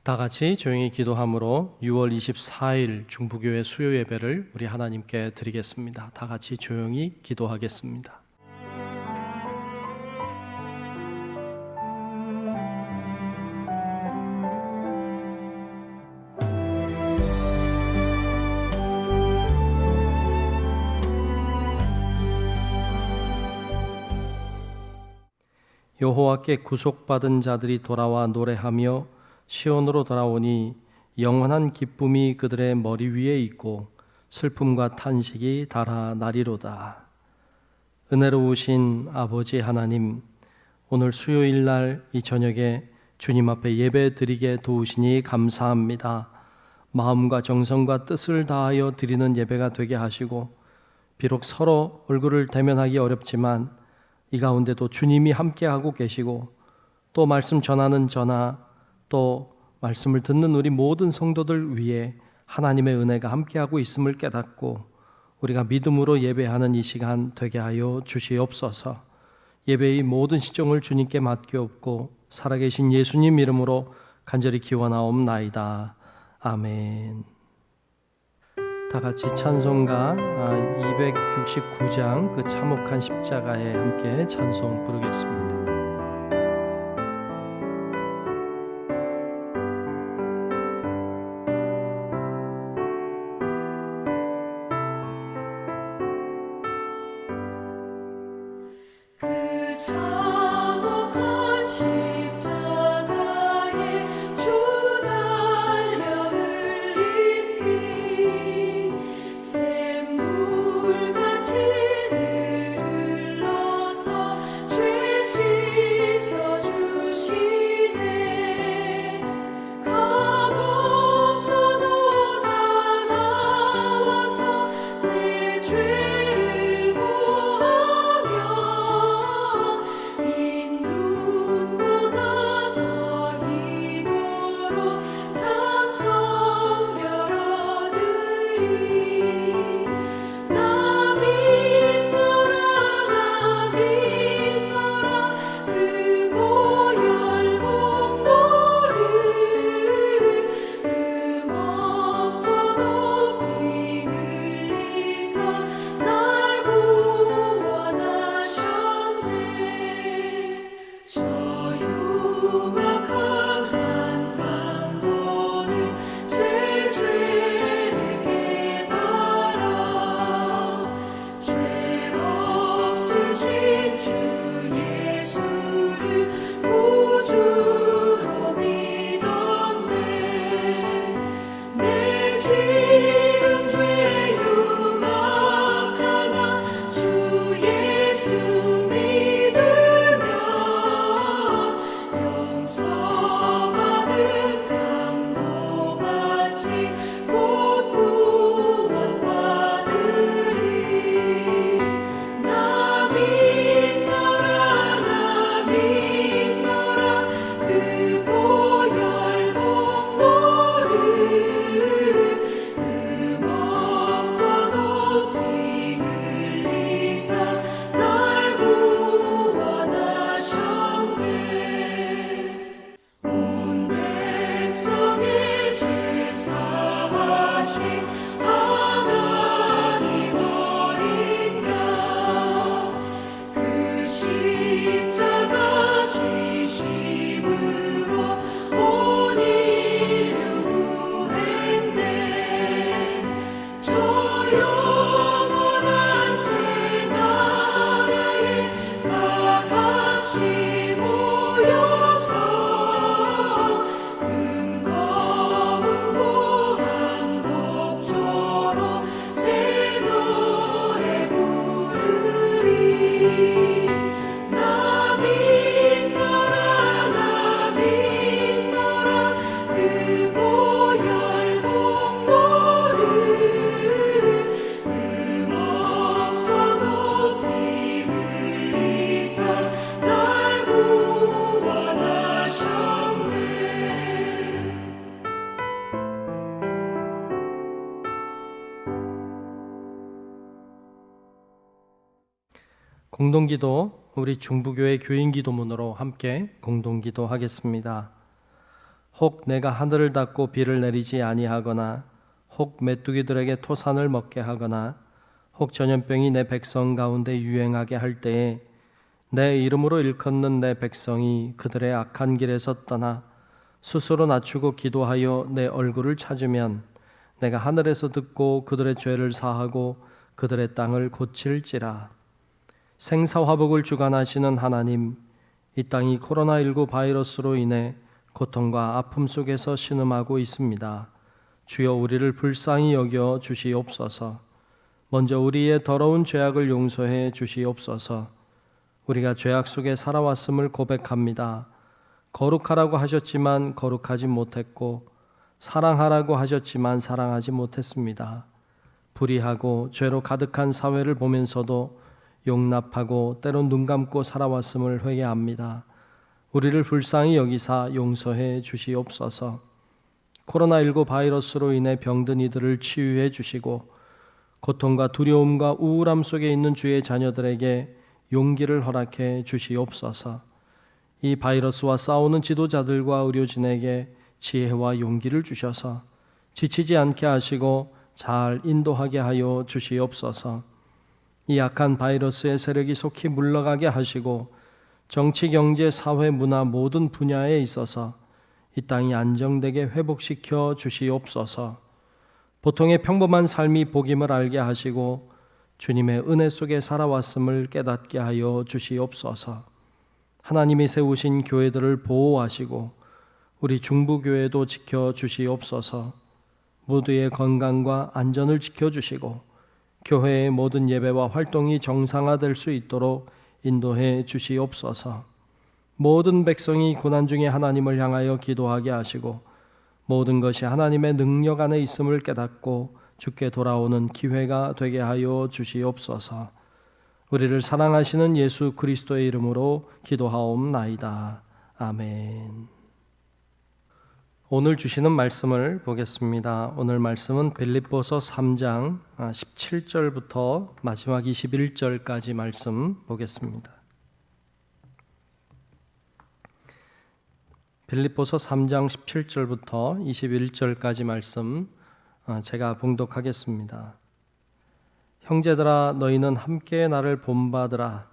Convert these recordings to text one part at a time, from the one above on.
다 같이 조용히 기도함으로 6월 24일 중부교회 수요 예배를 우리 하나님께 드리겠습니다. 다 같이 조용히 기도하겠습니다. 여호와께 구속받은 자들이 돌아와 노래하며 시온으로 돌아오니 영원한 기쁨이 그들의 머리 위에 있고 슬픔과 탄식이 달아나리로다. 은혜로우신 아버지 하나님, 오늘 수요일 날 이 저녁에 주님 앞에 예배 드리게 도우시니 감사합니다. 마음과 정성과 뜻을 다하여 드리는 예배가 되게 하시고, 비록 서로 얼굴을 대면하기 어렵지만 이 가운데도 주님이 함께하고 계시고, 또 말씀 전하는 저나 또 말씀을 듣는 우리 모든 성도들 위해 하나님의 은혜가 함께하고 있음을 깨닫고 우리가 믿음으로 예배하는 이 시간 되게 하여 주시옵소서. 예배의 모든 시종을 주님께 맡겨옵고 살아계신 예수님 이름으로 간절히 기원하옵나이다. 아멘. 다 같이 찬송가 269장 그 참혹한 십자가에 함께 찬송 부르겠습니다. 공동기도, 우리 중부교회 교인기도문으로 함께 공동기도하겠습니다. 혹 내가 하늘을 닫고 비를 내리지 아니하거나 혹 메뚜기들에게 토산을 먹게 하거나 혹 전염병이 내 백성 가운데 유행하게 할 때에 내 이름으로 일컫는 내 백성이 그들의 악한 길에서 떠나 스스로 낮추고 기도하여 내 얼굴을 찾으면 내가 하늘에서 듣고 그들의 죄를 사하고 그들의 땅을 고칠지라. 생사화복을 주관하시는 하나님, 이 땅이 코로나19 바이러스로 인해 고통과 아픔 속에서 신음하고 있습니다. 주여 우리를 불쌍히 여겨 주시옵소서. 먼저 우리의 더러운 죄악을 용서해 주시옵소서. 우리가 죄악 속에 살아왔음을 고백합니다. 거룩하라고 하셨지만 거룩하지 못했고 사랑하라고 하셨지만 사랑하지 못했습니다. 불의하고 죄로 가득한 사회를 보면서도 용납하고 때론 눈 감고 살아왔음을 회개합니다. 우리를 불쌍히 여기사 용서해 주시옵소서. 코로나19 바이러스로 인해 병든 이들을 치유해 주시고 고통과 두려움과 우울함 속에 있는 주의 자녀들에게 용기를 허락해 주시옵소서. 이 바이러스와 싸우는 지도자들과 의료진에게 지혜와 용기를 주셔서 지치지 않게 하시고 잘 인도하게 하여 주시옵소서. 이 악한 바이러스의 세력이 속히 물러가게 하시고 정치, 경제, 사회, 문화 모든 분야에 있어서 이 땅이 안정되게 회복시켜 주시옵소서. 보통의 평범한 삶이 복임을 알게 하시고 주님의 은혜 속에 살아왔음을 깨닫게 하여 주시옵소서. 하나님이 세우신 교회들을 보호하시고 우리 중부교회도 지켜주시옵소서. 모두의 건강과 안전을 지켜주시고 교회의 모든 예배와 활동이 정상화될 수 있도록 인도해 주시옵소서. 모든 백성이 고난 중에 하나님을 향하여 기도하게 하시고 모든 것이 하나님의 능력 안에 있음을 깨닫고 주께 돌아오는 기회가 되게 하여 주시옵소서. 우리를 사랑하시는 예수 그리스도의 이름으로 기도하옵나이다. 아멘. 오늘 주시는 말씀을 보겠습니다. 오늘 말씀은 빌립보서 3장 17절부터 마지막 21절까지 말씀 보겠습니다. 빌립보서 3장 17절부터 21절까지 말씀 제가 봉독하겠습니다. 형제들아 너희는 함께 나를 본받으라.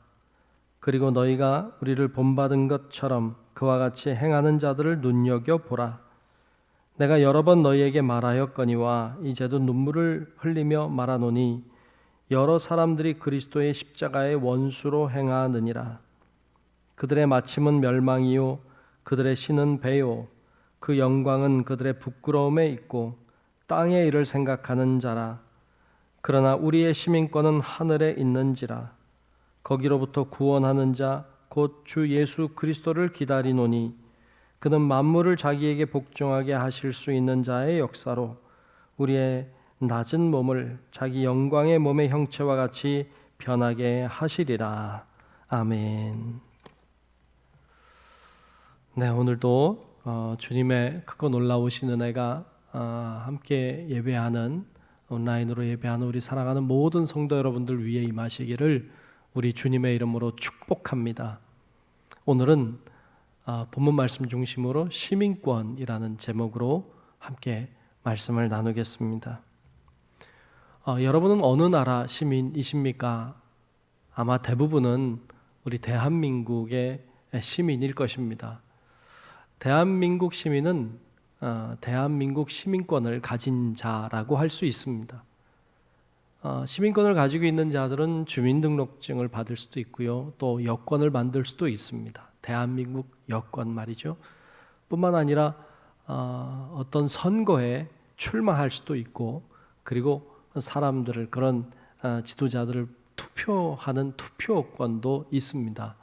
그리고 너희가 우리를 본받은 것처럼 그와 같이 행하는 자들을 눈여겨보라. 내가 여러 번 너희에게 말하였거니와 이제도 눈물을 흘리며 말하노니 여러 사람들이 그리스도의 십자가의 원수로 행하느니라. 그들의 마침은 멸망이요 그들의 신은 배요 그 영광은 그들의 부끄러움에 있고 땅의 일을 생각하는 자라. 그러나 우리의 시민권은 하늘에 있는지라. 거기로부터 구원하는 자 곧 주 예수 그리스도를 기다리노니 그는 만물을 자기에게 복종하게 하실 수 있는 자의 역사로 우리의 낮은 몸을 자기 영광의 몸의 형체와 같이 변하게 하시리라. 아멘. 네, 오늘도 주님의 크고 놀라우신 은혜가 함께 예배하는 온라인으로 예배하는 우리 사랑하는 모든 성도 여러분들 위에 임하시기를 우리 주님의 이름으로 축복합니다. 오늘은 본문 말씀 중심으로 시민권이라는 제목으로 함께 말씀을 나누겠습니다. 여러분은 어느 나라 시민이십니까? 아마 대부분은 우리 대한민국의 시민일 것입니다. 대한민국 시민은 대한민국 시민권을 가진 자라고 할 수 있습니다. 시민권을 가지고 있는 자들은 주민등록증을 받을 수도 있고요. 또 여권을 만들 수도 있습니다. 대한민국 여권 말이죠. 뿐만 아니라 어떤 선거에 출마할 수도 있고 그리고 사람들을 그런 지도자들을 투표하는 투표권도 있습니다.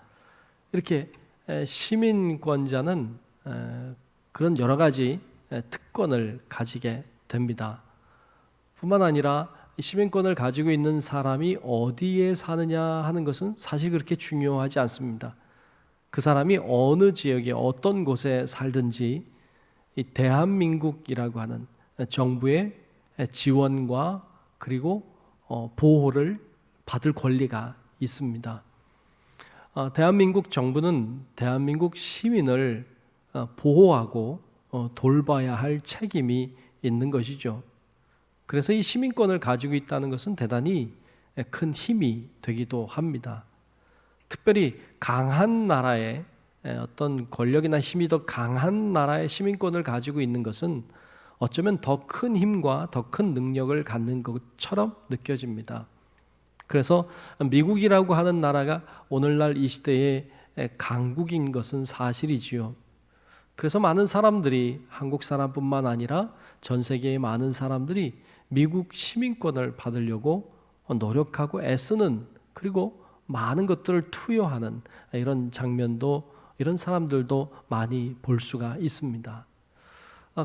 이렇게 시민권자는 그런 여러 가지 특권을 가지게 됩니다. 뿐만 아니라 시민권을 가지고 있는 사람이 어디에 사느냐 하는 것은 사실 그렇게 중요하지 않습니다. 그 사람이 어느 지역에 어떤 곳에 살든지 이 대한민국이라고 하는 정부의 지원과 그리고 보호를 받을 권리가 있습니다. 대한민국 정부는 대한민국 시민을 보호하고 돌봐야 할 책임이 있는 것이죠. 그래서 이 시민권을 가지고 있다는 것은 대단히 큰 힘이 되기도 합니다. 특별히 강한 나라의 어떤 권력이나 힘이 더 강한 나라의 시민권을 가지고 있는 것은 어쩌면 더 큰 힘과 더 큰 능력을 갖는 것처럼 느껴집니다. 그래서 미국이라고 하는 나라가 오늘날 이 시대의 강국인 것은 사실이지요. 그래서 많은 사람들이, 한국 사람뿐만 아니라 전 세계의 많은 사람들이 미국 시민권을 받으려고 노력하고 애쓰는, 그리고 많은 것들을 투여하는 이런 장면도, 이런 사람들도 많이 볼 수가 있습니다.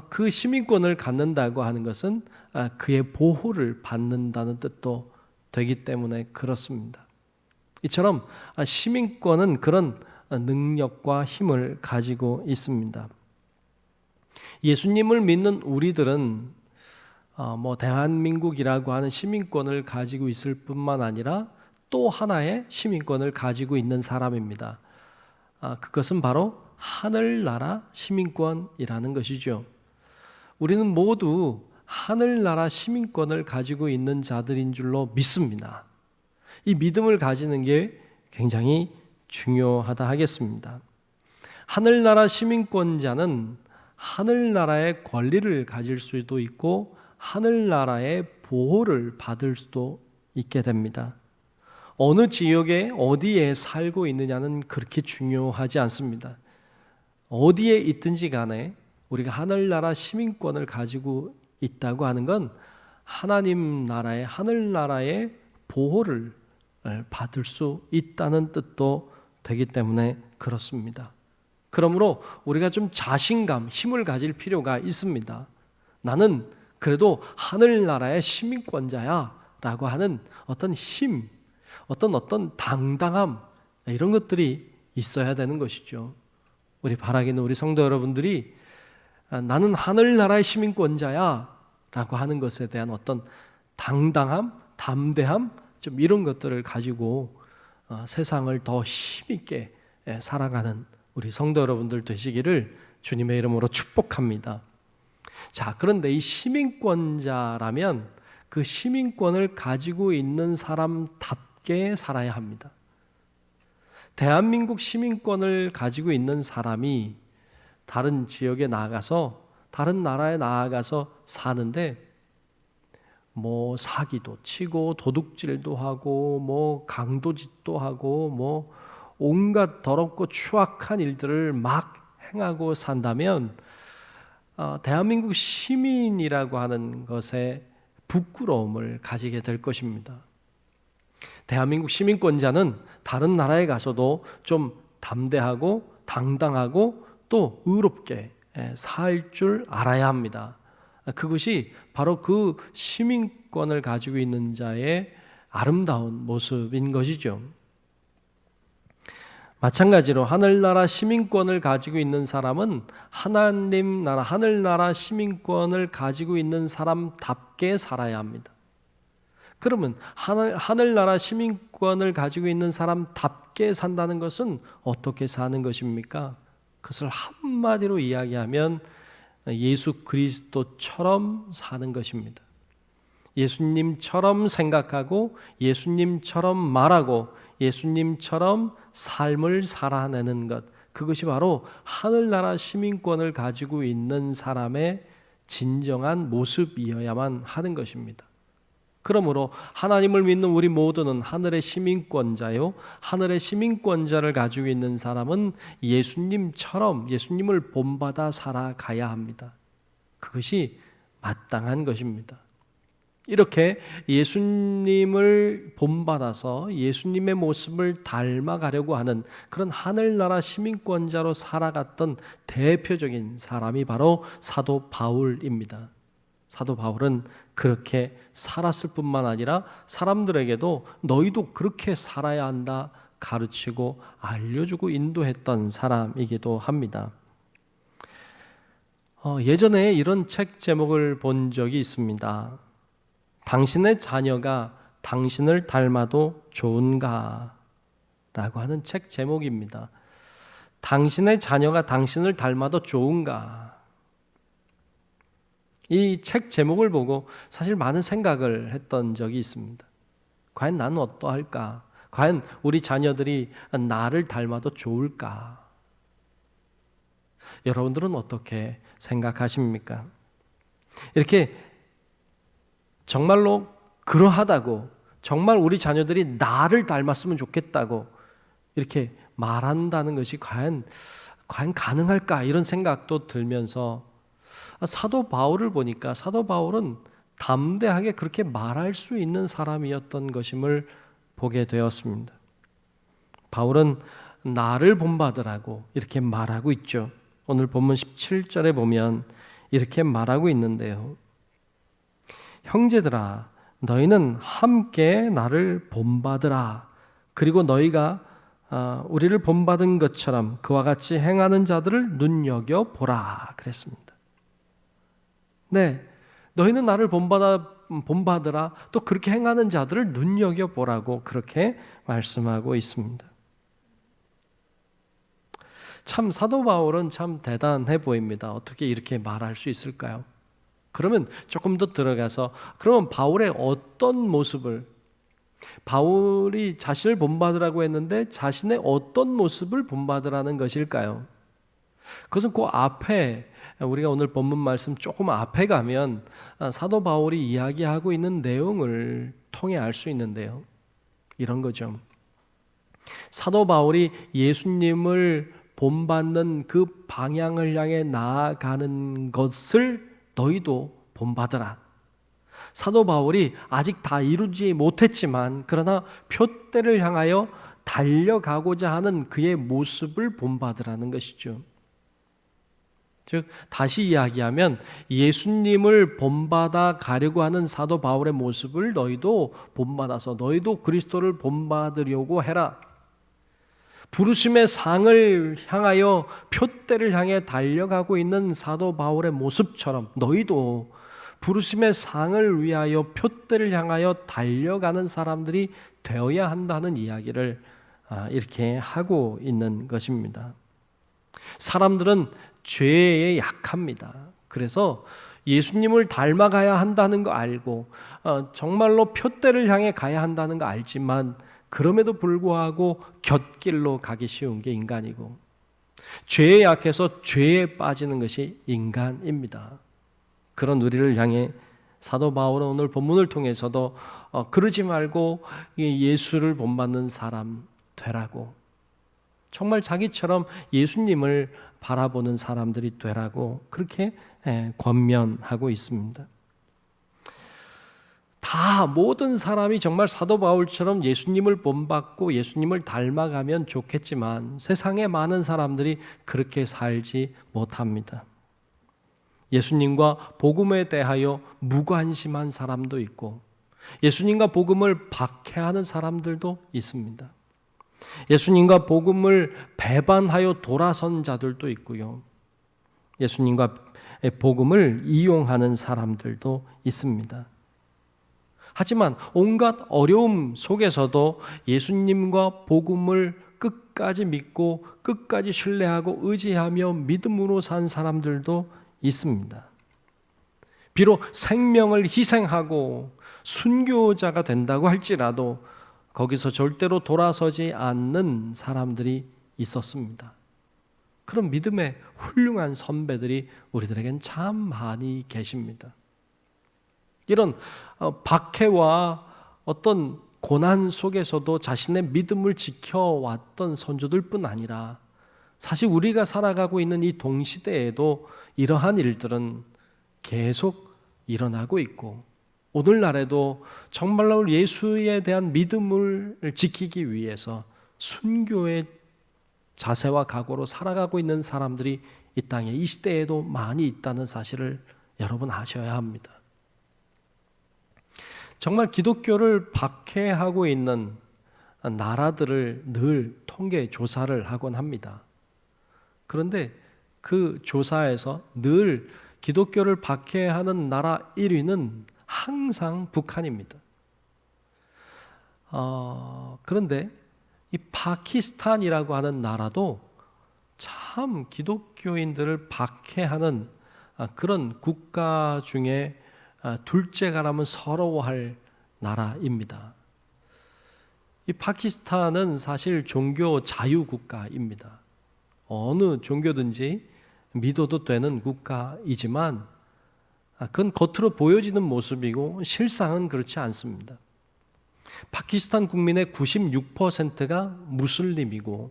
그 시민권을 갖는다고 하는 것은 그의 보호를 받는다는 뜻도 되기 때문에 그렇습니다. 이처럼 시민권은 그런 능력과 힘을 가지고 있습니다. 예수님을 믿는 우리들은 대한민국이라고 하는 시민권을 가지고 있을 뿐만 아니라 또 하나의 시민권을 가지고 있는 사람입니다. 그것은 바로 하늘나라 시민권이라는 것이죠. 우리는 모두 하늘나라 시민권을 가지고 있는 자들인 줄로 믿습니다. 이 믿음을 가지는 게 굉장히 중요하다 하겠습니다. 하늘나라 시민권자는 하늘나라의 권리를 가질 수도 있고 하늘나라의 보호를 받을 수도 있게 됩니다. 어느 지역에 어디에 살고 있느냐는 그렇게 중요하지 않습니다. 어디에 있든지 간에 우리가 하늘나라 시민권을 가지고 있다고 하는 건 하나님 나라의, 하늘나라의 보호를 받을 수 있다는 뜻도 되기 때문에 그렇습니다. 그러므로 우리가 좀 자신감, 힘을 가질 필요가 있습니다. 나는 그래도 하늘나라의 시민권자야 라고 하는 어떤 힘, 어떤 당당함, 이런 것들이 있어야 되는 것이죠. 우리 바라기는 우리 성도 여러분들이 나는 하늘나라의 시민권자야 라고 하는 것에 대한 어떤 당당함, 담대함, 좀 이런 것들을 가지고 세상을 더 힘있게 살아가는 우리 성도 여러분들 되시기를 주님의 이름으로 축복합니다. 자, 그런데 이 시민권자라면 그 시민권을 가지고 있는 사람답게 살아야 합니다. 대한민국 시민권을 가지고 있는 사람이 다른 지역에 나아가서, 다른 나라에 나아가서 사는데 사기도 치고 도둑질도 하고 강도짓도 하고 온갖 더럽고 추악한 일들을 막 행하고 산다면 대한민국 시민이라고 하는 것에 부끄러움을 가지게 될 것입니다. 대한민국 시민권자는 다른 나라에 가서도 좀 담대하고 당당하고 또 의롭게 살 줄 알아야 합니다. 그것이 바로 그 시민권을 가지고 있는 자의 아름다운 모습인 것이죠. 마찬가지로 하늘나라 시민권을 가지고 있는 사람은 하나님 나라, 하늘나라 시민권을 가지고 있는 사람답게 살아야 합니다. 그러면 하늘나라 시민권을 가지고 있는 사람답게 산다는 것은 어떻게 사는 것입니까? 그것을 한마디로 이야기하면 예수 그리스도처럼 사는 것입니다. 예수님처럼 생각하고 예수님처럼 말하고 예수님처럼 삶을 살아내는 것, 그것이 바로 하늘나라 시민권을 가지고 있는 사람의 진정한 모습이어야만 하는 것입니다. 그러므로 하나님을 믿는 우리 모두는 하늘의 시민권자요, 하늘의 시민권자를 가지고 있는 사람은 예수님처럼 예수님을 본받아 살아가야 합니다. 그것이 마땅한 것입니다. 이렇게 예수님을 본받아서 예수님의 모습을 닮아가려고 하는 그런 하늘나라 시민권자로 살아갔던 대표적인 사람이 바로 사도 바울입니다. 사도 바울은 그렇게 살았을 뿐만 아니라 사람들에게도 너희도 그렇게 살아야 한다 가르치고 알려주고 인도했던 사람이기도 합니다. 예전에 이런 책 제목을 본 적이 있습니다. 당신의 자녀가 당신을 닮아도 좋은가? 라고 하는 책 제목입니다. 당신의 자녀가 당신을 닮아도 좋은가? 이 책 제목을 보고 사실 많은 생각을 했던 적이 있습니다. 과연 나는 어떠할까? 과연 우리 자녀들이 나를 닮아도 좋을까? 여러분들은 어떻게 생각하십니까? 이렇게 정말로 그러하다고, 정말 우리 자녀들이 나를 닮았으면 좋겠다고 이렇게 말한다는 것이 과연 가능할까? 이런 생각도 들면서 사도 바울을 보니까 사도 바울은 담대하게 그렇게 말할 수 있는 사람이었던 것임을 보게 되었습니다. 바울은 나를 본받으라고 이렇게 말하고 있죠. 오늘 본문 17절에 보면 이렇게 말하고 있는데요. 형제들아, 너희는 함께 나를 본받으라. 그리고 너희가 우리를 본받은 것처럼 그와 같이 행하는 자들을 눈여겨보라 그랬습니다. 네, 너희는 나를 본받으라. 또 그렇게 행하는 자들을 눈여겨보라고 그렇게 말씀하고 있습니다. 참 사도 바울은 참 대단해 보입니다. 어떻게 이렇게 말할 수 있을까요? 그러면 조금 더 들어가서 그러면 바울의 어떤 모습을, 바울이 자신을 본받으라고 했는데 자신의 어떤 모습을 본받으라는 것일까요? 그것은 그 앞에, 우리가 오늘 본문 말씀 조금 앞에 가면 사도 바울이 이야기하고 있는 내용을 통해 알 수 있는데요. 이런 거죠. 사도 바울이 예수님을 본받는 그 방향을 향해 나아가는 것을 너희도 본받으라. 사도 바울이 아직 다 이루지 못했지만 그러나 표대를 향하여 달려가고자 하는 그의 모습을 본받으라는 것이죠. 즉 다시 이야기하면 예수님을 본받아 가려고 하는 사도 바울의 모습을 너희도 본받아서 너희도 그리스도를 본받으려고 해라. 부르심의 상을 향하여 표대를 향해 달려가고 있는 사도 바울의 모습처럼 너희도 부르심의 상을 위하여 표대를 향하여 달려가는 사람들이 되어야 한다는 이야기를 이렇게 하고 있는 것입니다. 사람들은 죄에 약합니다. 그래서 예수님을 닮아가야 한다는 거 알고 정말로 표대를 향해 가야 한다는 거 알지만 그럼에도 불구하고 곁길로 가기 쉬운 게 인간이고 죄에 약해서 죄에 빠지는 것이 인간입니다. 그런 우리를 향해 사도 바울은 오늘 본문을 통해서도 그러지 말고 예수를 본받는 사람 되라고, 정말 자기처럼 예수님을 바라보는 사람들이 되라고 그렇게 권면하고 있습니다. 다 모든 사람이 정말 사도 바울처럼 예수님을 본받고 예수님을 닮아가면 좋겠지만 세상에 많은 사람들이 그렇게 살지 못합니다. 예수님과 복음에 대하여 무관심한 사람도 있고 예수님과 복음을 박해하는 사람들도 있습니다. 예수님과 복음을 배반하여 돌아선 자들도 있고요. 예수님과 복음을 이용하는 사람들도 있습니다. 하지만 온갖 어려움 속에서도 예수님과 복음을 끝까지 믿고 끝까지 신뢰하고 의지하며 믿음으로 산 사람들도 있습니다. 비록 생명을 희생하고 순교자가 된다고 할지라도 거기서 절대로 돌아서지 않는 사람들이 있었습니다. 그런 믿음의 훌륭한 선배들이 우리들에겐 참 많이 계십니다. 이런 박해와 어떤 고난 속에서도 자신의 믿음을 지켜왔던 선조들뿐 아니라 사실 우리가 살아가고 있는 이 동시대에도 이러한 일들은 계속 일어나고 있고 오늘날에도 정말로 예수에 대한 믿음을 지키기 위해서 순교의 자세와 각오로 살아가고 있는 사람들이 이 땅에 이 시대에도 많이 있다는 사실을 여러분 아셔야 합니다. 정말 기독교를 박해하고 있는 나라들을 늘 통계 조사를 하곤 합니다. 그런데 그 조사에서 늘 기독교를 박해하는 나라 1위는 항상 북한입니다. 그런데 이 파키스탄이라고 하는 나라도 참 기독교인들을 박해하는 그런 국가 중에 둘째가라면 서러워할 나라입니다. 이 파키스탄은 사실 종교 자유국가입니다. 어느 종교든지 믿어도 되는 국가이지만 그건 겉으로 보여지는 모습이고 실상은 그렇지 않습니다. 파키스탄 국민의 96%가 무슬림이고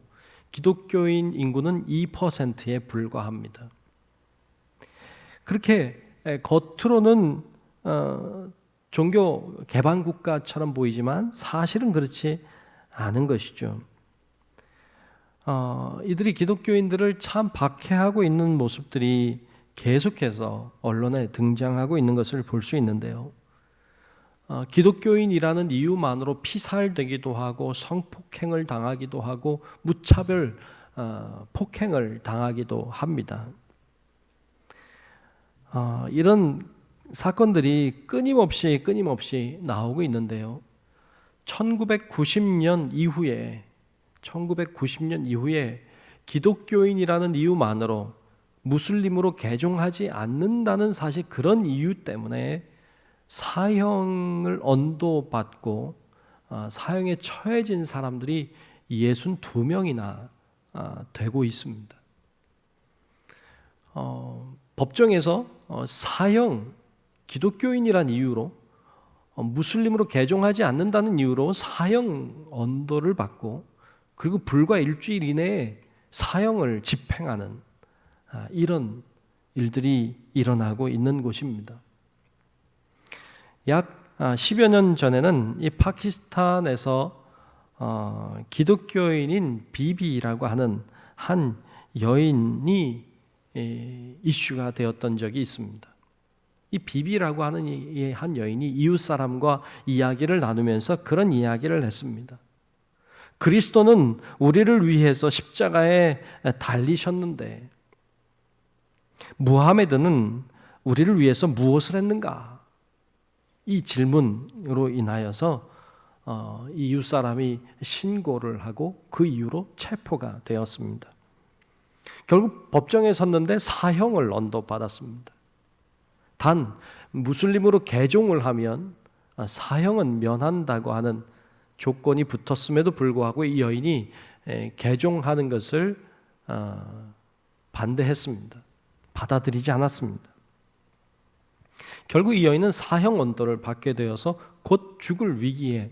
기독교인 인구는 2%에 불과합니다. 그렇게 겉으로는 종교 개방 국가처럼 보이지만 사실은 그렇지 않은 것이죠. 이들이 기독교인들을 참 박해하고 있는 모습들이 계속해서 언론에 등장하고 있는 것을 볼 수 있는데요. 기독교인이라는 이유만으로 피살되기도 하고 성폭행을 당하기도 하고 무차별 폭행을 당하기도 합니다. 이런 사건들이 끊임없이 나오고 있는데요. 1990년 이후에 기독교인이라는 이유만으로 무슬림으로 개종하지 않는다는 사실 그런 이유 때문에 사형을 언도받고 사형에 처해진 사람들이 62명이나 되고 있습니다. 법정에서 사형, 기독교인이란 이유로 무슬림으로 개종하지 않는다는 이유로 사형 언도를 받고 그리고 불과 일주일 이내에 사형을 집행하는 이런 일들이 일어나고 있는 곳입니다. 약 10여 년 전에는 이 파키스탄에서 기독교인인 비비라고 하는 한 여인이 이슈가 되었던 적이 있습니다. 이 비비라고 하는 이 한 여인이 이웃 사람과 이야기를 나누면서 그런 이야기를 했습니다. 그리스도는 우리를 위해서 십자가에 달리셨는데 무하메드는 우리를 위해서 무엇을 했는가? 이 질문으로 인하여서 이웃 사람이 신고를 하고 그 이후로 체포가 되었습니다. 결국 법정에 섰는데 사형을 언도받았습니다. 단 무슬림으로 개종을 하면 사형은 면한다고 하는 조건이 붙었음에도 불구하고 이 여인이 개종하는 것을 반대했습니다. 받아들이지 않았습니다. 결국 이 여인은 사형 언도를 받게 되어서 곧 죽을 위기에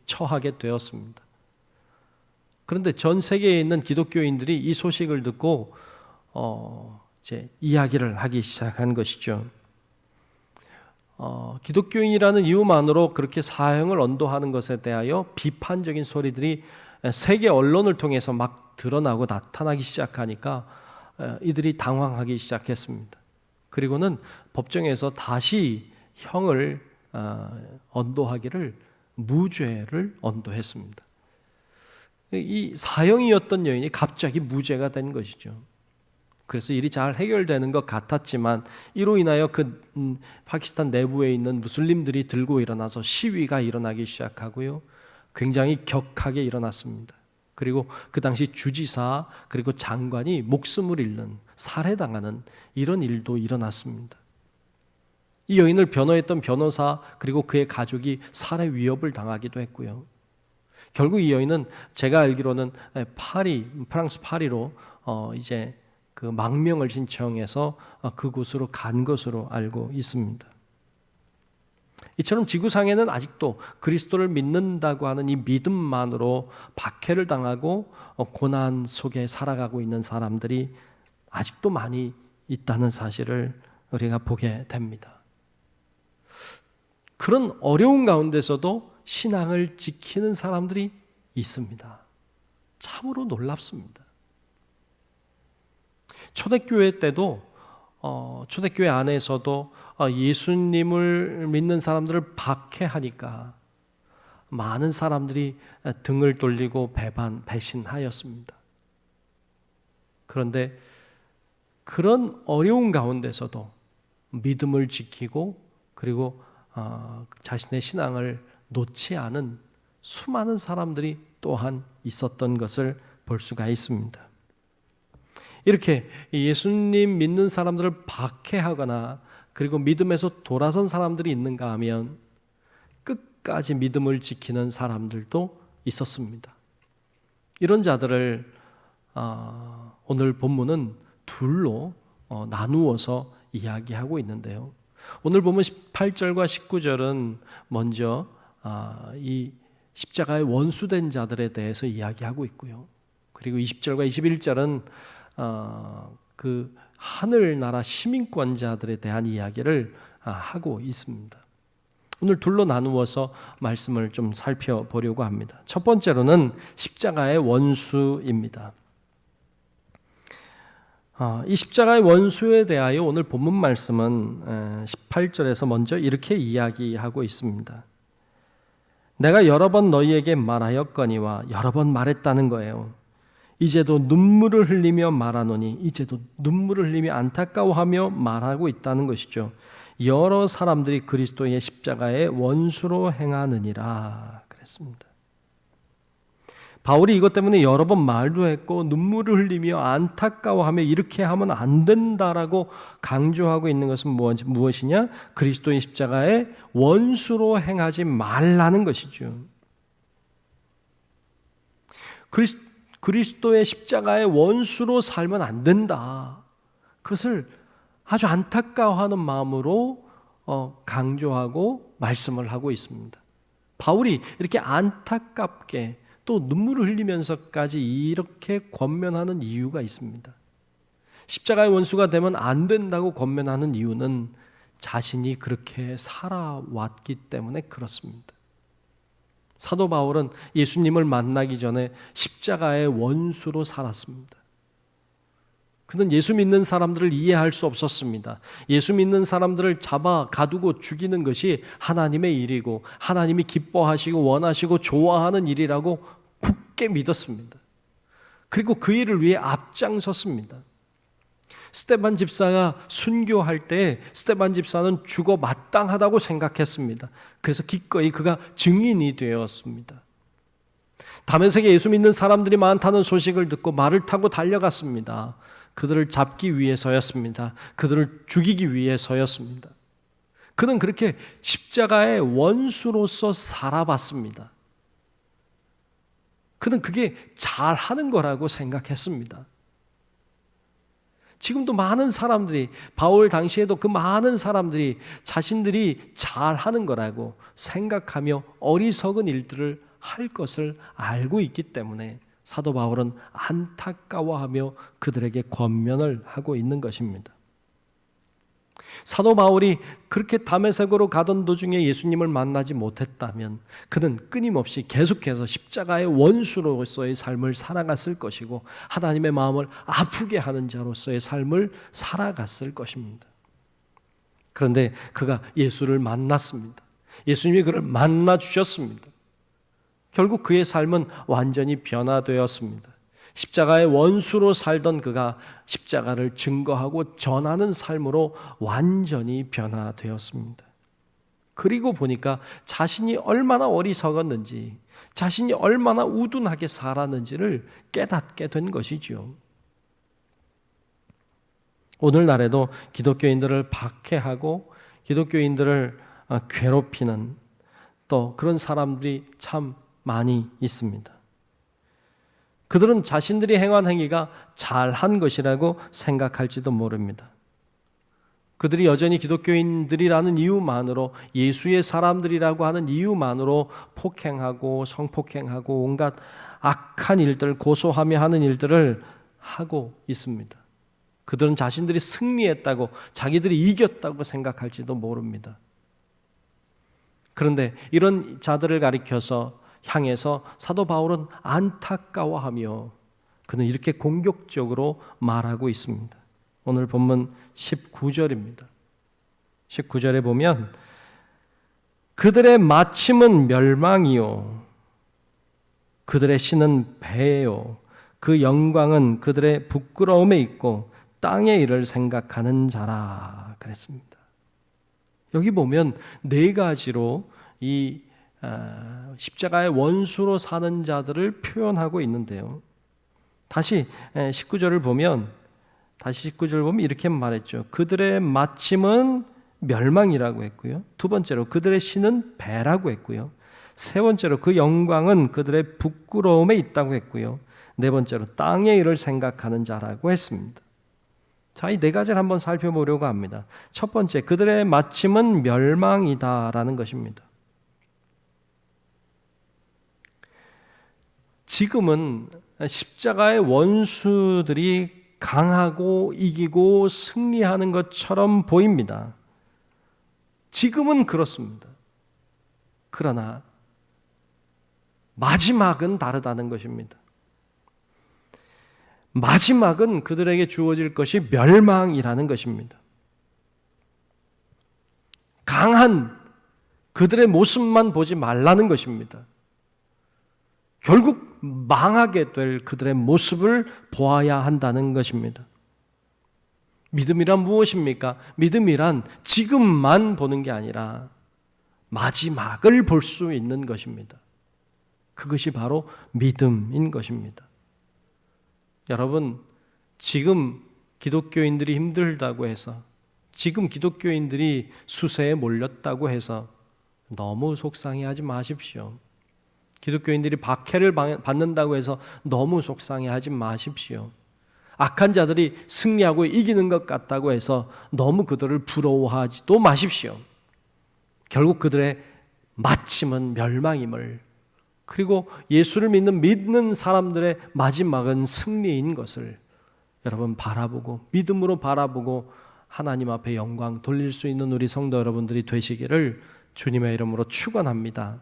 처하게 되었습니다. 그런데 전 세계에 있는 기독교인들이 이 소식을 듣고 이제 이야기를 하기 시작한 것이죠. 기독교인이라는 이유만으로 그렇게 사형을 언도하는 것에 대하여 비판적인 소리들이 세계 언론을 통해서 막 드러나고 나타나기 시작하니까 이들이 당황하기 시작했습니다. 그리고는 법정에서 다시 형을 언도하기를 무죄를 언도했습니다. 이 사형이었던 여인이 갑자기 무죄가 된 것이죠. 그래서 일이 잘 해결되는 것 같았지만 이로 인하여 그 파키스탄 내부에 있는 무슬림들이 들고 일어나서 시위가 일어나기 시작하고요. 굉장히 격하게 일어났습니다. 그리고 그 당시 주지사 그리고 장관이 목숨을 잃는 살해당하는 이런 일도 일어났습니다. 이 여인을 변호했던 변호사 그리고 그의 가족이 살해 위협을 당하기도 했고요. 결국 이 여인은 제가 알기로는 프랑스 파리로 이제 그 망명을 신청해서 그곳으로 간 것으로 알고 있습니다. 이처럼 지구상에는 아직도 그리스도를 믿는다고 하는 이 믿음만으로 박해를 당하고 고난 속에 살아가고 있는 사람들이 아직도 많이 있다는 사실을 우리가 보게 됩니다. 그런 어려운 가운데서도 신앙을 지키는 사람들이 있습니다. 참으로 놀랍습니다. 초대교회 때도 초대교회 안에서도 예수님을 믿는 사람들을 박해하니까 많은 사람들이 등을 돌리고 배신하였습니다. 그런데 그런 어려운 가운데서도 믿음을 지키고 그리고 자신의 신앙을 놓지 않은 수많은 사람들이 또한 있었던 것을 볼 수가 있습니다. 이렇게 예수님 믿는 사람들을 박해하거나 그리고 믿음에서 돌아선 사람들이 있는가 하면 끝까지 믿음을 지키는 사람들도 있었습니다. 이런 자들을 오늘 본문은 둘로 나누어서 이야기하고 있는데요. 오늘 보면 18절과 19절은 먼저 이 십자가의 원수된 자들에 대해서 이야기하고 있고요. 그리고 20절과 21절은 그 하늘나라 시민권자들에 대한 이야기를 하고 있습니다. 오늘 둘로 나누어서 말씀을 좀 살펴보려고 합니다. 첫 번째로는 십자가의 원수입니다. 이 십자가의 원수에 대하여 오늘 본문 말씀은 18절에서 먼저 이렇게 이야기하고 있습니다. 내가 여러 번 너희에게 말하였거니와 여러 번 말했다는 거예요. 이제도 눈물을 흘리며 말하노니, 이제도 눈물을 흘리며 안타까워하며 말하고 있다는 것이죠. 여러 사람들이 그리스도의 십자가의 원수로 행하느니라 그랬습니다. 바울이 이것 때문에 여러 번 말도 했고 눈물을 흘리며 안타까워하며 이렇게 하면 안 된다라고 강조하고 있는 것은 무엇이냐? 그리스도의 십자가의 원수로 행하지 말라는 것이죠. 그리스도의 십자가의 원수로 살면 안 된다. 그것을 아주 안타까워하는 마음으로 강조하고 말씀을 하고 있습니다. 바울이 이렇게 안타깝게 또 눈물을 흘리면서까지 이렇게 권면하는 이유가 있습니다. 십자가의 원수가 되면 안 된다고 권면하는 이유는 자신이 그렇게 살아왔기 때문에 그렇습니다. 사도 바울은 예수님을 만나기 전에 십자가의 원수로 살았습니다. 그는 예수 믿는 사람들을 이해할 수 없었습니다. 예수 믿는 사람들을 잡아 가두고 죽이는 것이 하나님의 일이고 하나님이 기뻐하시고 원하시고 좋아하는 일이라고 굳게 믿었습니다. 그리고 그 일을 위해 앞장섰습니다. 스데반 집사가 순교할 때 스데반 집사는 죽어 마땅하다고 생각했습니다. 그래서 기꺼이 그가 증인이 되었습니다. 다메섹에 예수 믿는 사람들이 많다는 소식을 듣고 말을 타고 달려갔습니다. 그들을 잡기 위해서였습니다. 그들을 죽이기 위해서였습니다. 그는 그렇게 십자가의 원수로서 살아봤습니다. 그는 그게 잘하는 거라고 생각했습니다. 지금도 많은 사람들이, 바울 당시에도 그 많은 사람들이 자신들이 잘하는 거라고 생각하며 어리석은 일들을 할 것을 알고 있기 때문에 사도 바울은 안타까워하며 그들에게 권면을 하고 있는 것입니다. 사도 바울이 그렇게 다메섹으로 가던 도중에 예수님을 만나지 못했다면 그는 끊임없이 계속해서 십자가의 원수로서의 삶을 살아갔을 것이고 하나님의 마음을 아프게 하는 자로서의 삶을 살아갔을 것입니다. 그런데 그가 예수를 만났습니다. 예수님이 그를 만나 주셨습니다. 결국 그의 삶은 완전히 변화되었습니다. 십자가의 원수로 살던 그가 십자가를 증거하고 전하는 삶으로 완전히 변화되었습니다. 그리고 보니까 자신이 얼마나 어리석었는지, 자신이 얼마나 우둔하게 살았는지를 깨닫게 된 것이죠. 오늘날에도 기독교인들을 박해하고 기독교인들을 괴롭히는 또 그런 사람들이 참 많이 있습니다. 그들은 자신들이 행한 행위가 잘한 것이라고 생각할지도 모릅니다. 그들이 여전히 기독교인들이라는 이유만으로, 예수의 사람들이라고 하는 이유만으로 폭행하고 성폭행하고 온갖 악한 일들, 고소하며 하는 일들을 하고 있습니다. 그들은 자신들이 승리했다고, 자기들이 이겼다고 생각할지도 모릅니다. 그런데 이런 자들을 가리켜서 향해서 사도 바울은 안타까워하며 그는 이렇게 공격적으로 말하고 있습니다. 오늘 본문 19절입니다. 19절에 보면 그들의 마침은 멸망이요 그들의 신은 배요 그 영광은 그들의 부끄러움에 있고 땅의 일을 생각하는 자라 그랬습니다. 여기 보면 네 가지로 이 십자가의 원수로 사는 자들을 표현하고 있는데요. 다시 19절을 보면 다시 19절 보면 이렇게 말했죠. 그들의 마침은 멸망이라고 했고요. 두 번째로 그들의 신은 배라고 했고요. 세 번째로 그 영광은 그들의 부끄러움에 있다고 했고요. 네 번째로 땅의 일을 생각하는 자라고 했습니다. 자, 이 네 가지를 한번 살펴보려고 합니다. 첫 번째, 그들의 마침은 멸망이다라는 것입니다. 지금은 십자가의 원수들이 강하고 이기고 승리하는 것처럼 보입니다. 지금은 그렇습니다. 그러나 마지막은 다르다는 것입니다. 마지막은 그들에게 주어질 것이 멸망이라는 것입니다. 강한 그들의 모습만 보지 말라는 것입니다. 결국 망하게 될 그들의 모습을 보아야 한다는 것입니다. 믿음이란 무엇입니까? 믿음이란 지금만 보는 게 아니라 마지막을 볼 수 있는 것입니다. 그것이 바로 믿음인 것입니다. 여러분, 지금 기독교인들이 힘들다고 해서, 지금 기독교인들이 수세에 몰렸다고 해서 너무 속상해하지 마십시오. 기독교인들이 박해를 받는다고 해서 너무 속상해하지 마십시오. 악한 자들이 승리하고 이기는 것 같다고 해서 너무 그들을 부러워하지도 마십시오. 결국 그들의 마침은 멸망임을, 그리고 예수를 믿는 사람들의 마지막은 승리인 것을 여러분 바라보고, 믿음으로 바라보고 하나님 앞에 영광 돌릴 수 있는 우리 성도 여러분들이 되시기를 주님의 이름으로 축원합니다.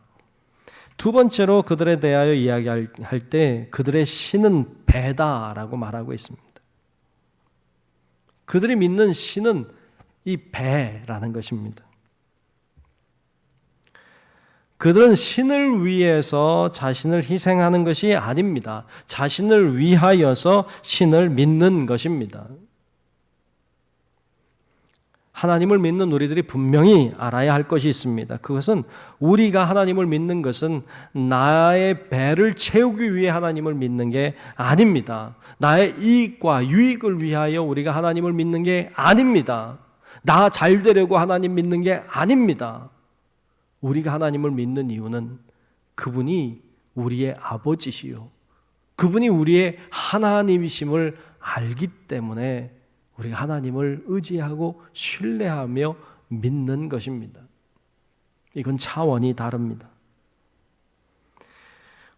두 번째로 그들에 대하여 이야기할 때 그들의 신은 배다라고 말하고 있습니다. 그들이 믿는 신은 이 배라는 것입니다. 그들은 신을 위해서 자신을 희생하는 것이 아닙니다. 자신을 위하여서 신을 믿는 것입니다. 하나님을 믿는 우리들이 분명히 알아야 할 것이 있습니다. 그것은 우리가 하나님을 믿는 것은 나의 배를 채우기 위해 하나님을 믿는 게 아닙니다. 나의 이익과 유익을 위하여 우리가 하나님을 믿는 게 아닙니다. 나 잘 되려고 하나님 믿는 게 아닙니다. 우리가 하나님을 믿는 이유는 그분이 우리의 아버지시요, 그분이 우리의 하나님이심을 알기 때문에 우리가 하나님을 의지하고 신뢰하며 믿는 것입니다. 이건 차원이 다릅니다.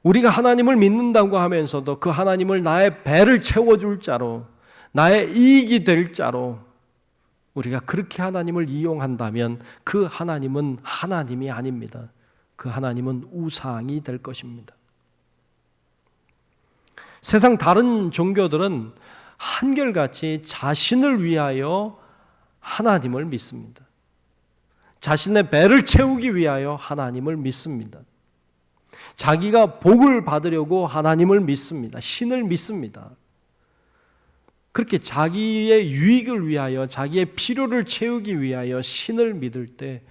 우리가 하나님을 믿는다고 하면서도 그 하나님을 나의 배를 채워줄 자로, 나의 이익이 될 자로 우리가 그렇게 하나님을 이용한다면 그 하나님은 하나님이 아닙니다. 그 하나님은 우상이 될 것입니다. 세상 다른 종교들은 한결같이 자신을 위하여 하나님을 믿습니다. 자신의 배를 채우기 위하여 하나님을 믿습니다. 자기가 복을 받으려고 하나님을 믿습니다. 신을 믿습니다. 그렇게 자기의 유익을 위하여, 자기의 필요를 채우기 위하여 신을 믿을 때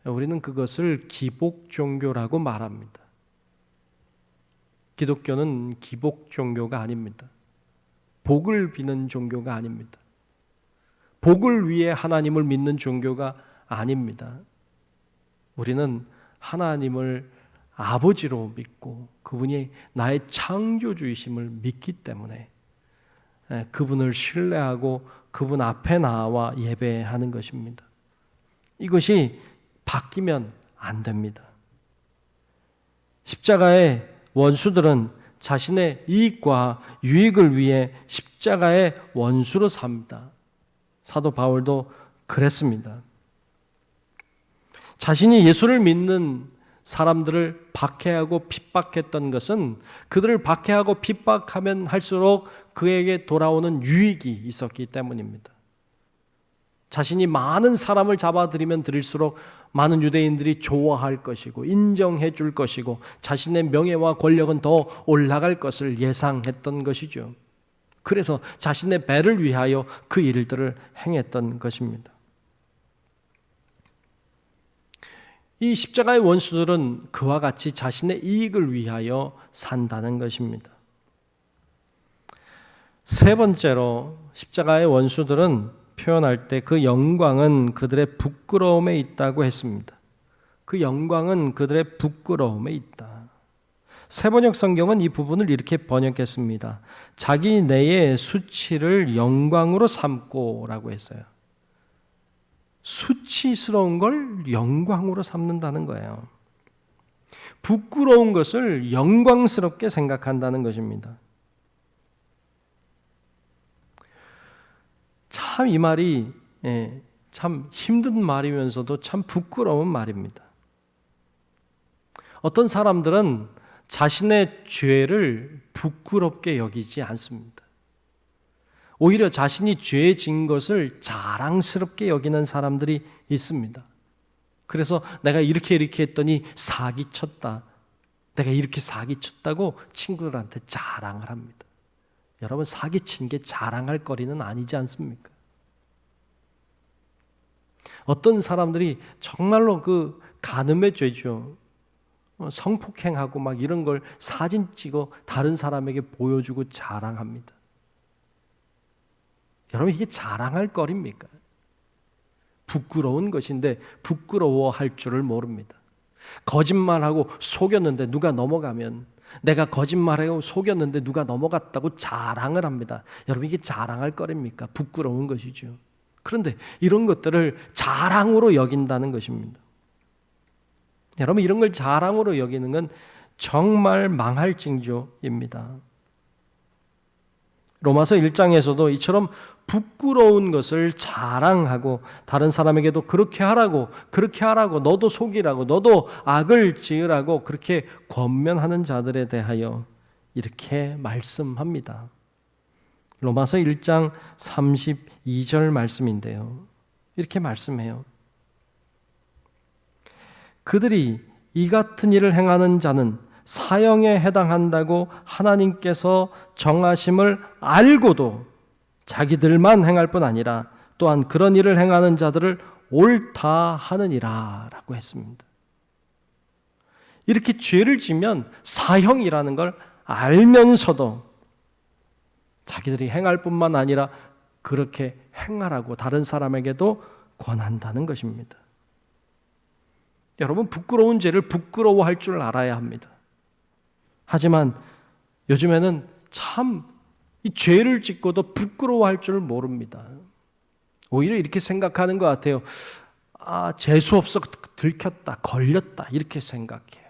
우리는 그것을 기복 종교라고 말합니다. 기독교는 기복 종교가 아닙니다. 복을 비는 종교가 아닙니다. 복을 위해 하나님을 믿는 종교가 아닙니다. 우리는 하나님을 아버지로 믿고 그분이 나의 창조주이심을 믿기 때문에 그분을 신뢰하고 그분 앞에 나와 예배하는 것입니다. 이것이 바뀌면 안 됩니다. 십자가의 원수들은 자신의 이익과 유익을 위해 십자가의 원수로 삽니다. 사도 바울도 그랬습니다. 자신이 예수를 믿는 사람들을 박해하고 핍박했던 것은 그들을 박해하고 핍박하면 할수록 그에게 돌아오는 유익이 있었기 때문입니다. 자신이 많은 사람을 잡아들이면 들일수록 많은 유대인들이 좋아할 것이고 인정해 줄 것이고 자신의 명예와 권력은 더 올라갈 것을 예상했던 것이죠. 그래서 자신의 배를 위하여 그 일들을 행했던 것입니다. 이 십자가의 원수들은 그와 같이 자신의 이익을 위하여 산다는 것입니다. 세 번째로 십자가의 원수들은 표현할 때 그 영광은 그들의 부끄러움에 있다고 했습니다. 그 영광은 그들의 부끄러움에 있다. 세번역 성경은 이 부분을 이렇게 번역했습니다. 자기 내의 수치를 영광으로 삼고 라고 했어요. 수치스러운 걸 영광으로 삼는다는 거예요. 부끄러운 것을 영광스럽게 생각한다는 것입니다. 참 이 말이 참 힘든 말이면서도 참 부끄러운 말입니다. 어떤 사람들은 자신의 죄를 부끄럽게 여기지 않습니다. 오히려 자신이 죄 진 것을 자랑스럽게 여기는 사람들이 있습니다. 그래서 내가 이렇게 했더니 사기쳤다. 내가 이렇게 사기쳤다고 친구들한테 자랑을 합니다. 여러분, 사기친 게 자랑할 거리는 아니지 않습니까? 어떤 사람들이 정말로 그 간음의 죄죠. 성폭행하고 막 이런 걸 사진 찍어 다른 사람에게 보여주고 자랑합니다. 여러분, 이게 자랑할 거리입니까? 부끄러운 것인데 부끄러워할 줄을 모릅니다. 거짓말하고 속였는데 누가 넘어가면, 내가 거짓말하고 속였는데 누가 넘어갔다고 자랑을 합니다. 여러분, 이게 자랑할 거리입니까? 부끄러운 것이죠. 그런데 이런 것들을 자랑으로 여긴다는 것입니다. 여러분, 이런 걸 자랑으로 여기는 건 정말 망할 징조입니다. 로마서 1장에서도 이처럼 부끄러운 것을 자랑하고 다른 사람에게도 그렇게 하라고 너도 속이라고 너도 악을 지으라고 그렇게 권면하는 자들에 대하여 이렇게 말씀합니다. 로마서 1장 32절 말씀인데요. 이렇게 말씀해요. 그들이 이 같은 일을 행하는 자는 사형에 해당한다고 하나님께서 정하심을 알고도 자기들만 행할 뿐 아니라 또한 그런 일을 행하는 자들을 옳다 하느니라 라고 했습니다. 이렇게 죄를 지면 사형이라는 걸 알면서도 자기들이 행할 뿐만 아니라 그렇게 행하라고 다른 사람에게도 권한다는 것입니다. 여러분, 부끄러운 죄를 부끄러워할 줄 알아야 합니다. 하지만 요즘에는 참 이 죄를 짓고도 부끄러워할 줄 모릅니다. 오히려 이렇게 생각하는 것 같아요. 재수없어 들켰다, 걸렸다 이렇게 생각해요.